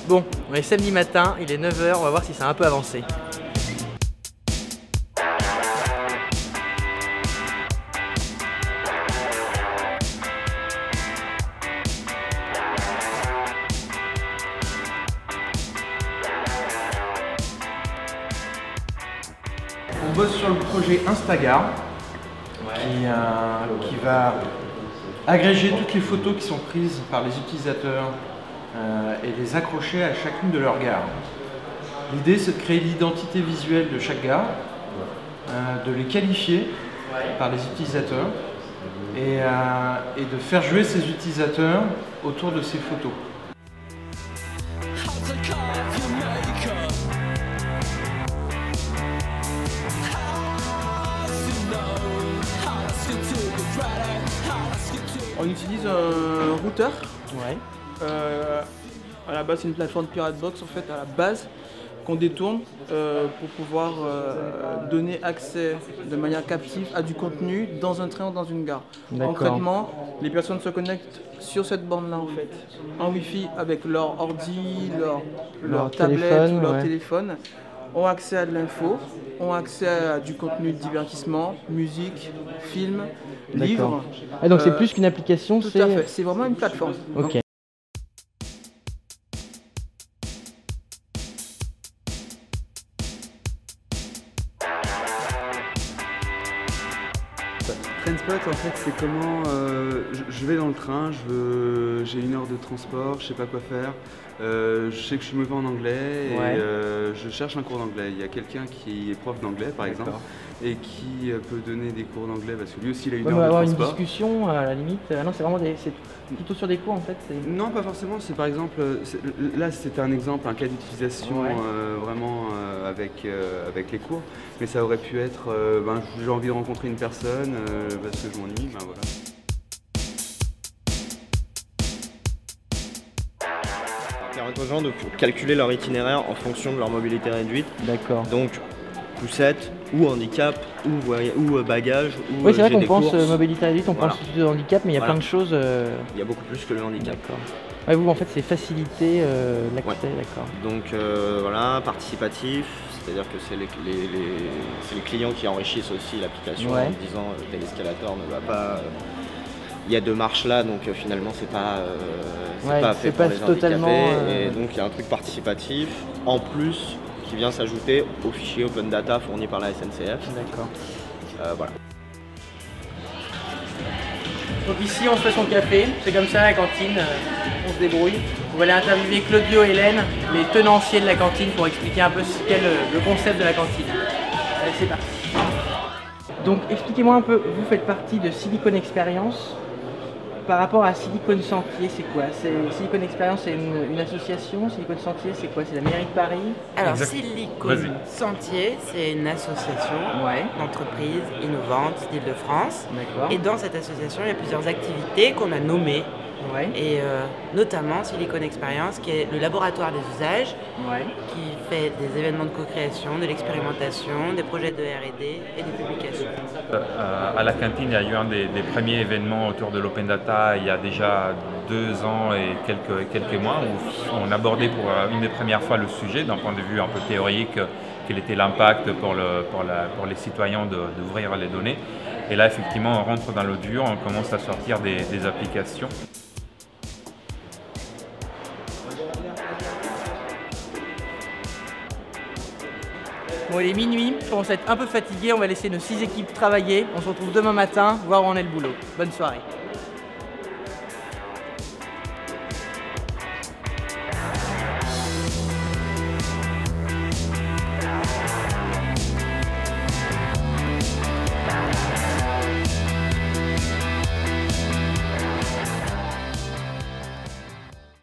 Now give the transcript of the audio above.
Bon, on est samedi matin, il est 9 h, on va voir si ça a un peu avancé. On bosse sur le projet Instagar qui va agréger toutes les photos qui sont prises par les utilisateurs et les accrocher à chacune de leurs gares. L'idée, c'est de créer l'identité visuelle de chaque gare, de les qualifier par les utilisateurs et de faire jouer ces utilisateurs autour de ces photos. On utilise un routeur. Ouais. À la base, c'est une plateforme Piratebox en fait, à la base, qu'on détourne pour pouvoir donner accès de manière captive à du contenu dans un train ou dans une gare. Concrètement, les personnes se connectent sur cette borne-là en fait, en Wi-Fi avec leur ordi, leur tablette ou leur téléphone, ont accès à de l'info, ont accès à du contenu de divertissement, musique, films, livres. Ah, donc c'est plus qu'une application, tout à fait, c'est vraiment une plateforme. Ok. Trainspot, en fait, c'est comment je vais dans le train, j'ai 1 heure de transport, je sais pas quoi faire, je sais que je suis mauvais en anglais et je cherche un cours d'anglais. Il y a quelqu'un qui est prof d'anglais, par exemple, et qui peut donner des cours d'anglais parce que lui aussi il a 1 heure de avoir transport. une discussion à la limite. Non, c'est vraiment c'est plutôt sur des cours en fait. Non, pas forcément. C'est par exemple, là c'était un exemple, un cas d'utilisation vraiment avec les cours, mais ça aurait pu être, j'ai envie de rencontrer une personne parce que je m'ennuie, voilà. Permettre aux gens de calculer leur itinéraire en fonction de leur mobilité réduite. D'accord. Donc poussette ou handicap ou bagage ou oui, c'est vrai qu'on pense mobilité réduite, on pense de handicap, mais il y a plein de choses. Il y a beaucoup plus que le handicap. D'accord. Ouais, vous en fait c'est faciliter l'accès, d'accord. Donc voilà, participatif, c'est-à-dire que c'est les clients qui enrichissent aussi l'application en disant tel escalator ne va pas. Il y a 2 marches là, donc finalement c'est pas fait pour les handicapés. Et donc il y a un truc participatif en plus qui vient s'ajouter au fichier Open Data fourni par la SNCF. D'accord. Voilà. Donc ici on se fait son café, c'est comme ça la cantine, on se débrouille. On va aller interviewer Claudio et Hélène, les tenanciers de la cantine, pour expliquer un peu ce qu'est le concept de la cantine. Allez, c'est parti. Donc expliquez-moi un peu, vous faites partie de Silicon Experience. Par rapport à Silicon Sentier, c'est quoi? Silicon Experience, c'est une association. Silicon Sentier, c'est quoi? C'est la mairie de Paris? Alors, Silicon Sentier, c'est une association d'entreprises innovantes d'Île-de-France. Et dans cette association, il y a plusieurs activités qu'on a nommées. Et notamment Silicon Experience, qui est le laboratoire des usages, qui fait des événements de co-création, de l'expérimentation, des projets de R&D et des publications. À la cantine, il y a eu un des premiers événements autour de l'open data il y a déjà 2 ans et quelques mois, où on abordait pour une des premières fois le sujet d'un point de vue un peu théorique, quel était l'impact pour les citoyens d'ouvrir les données. Et là, effectivement, on rentre dans le dur, on commence à sortir des applications. Bon, il est minuit, je commence à être un peu fatigué, on va laisser nos 6 équipes travailler. On se retrouve demain matin, voir où en est le boulot. Bonne soirée.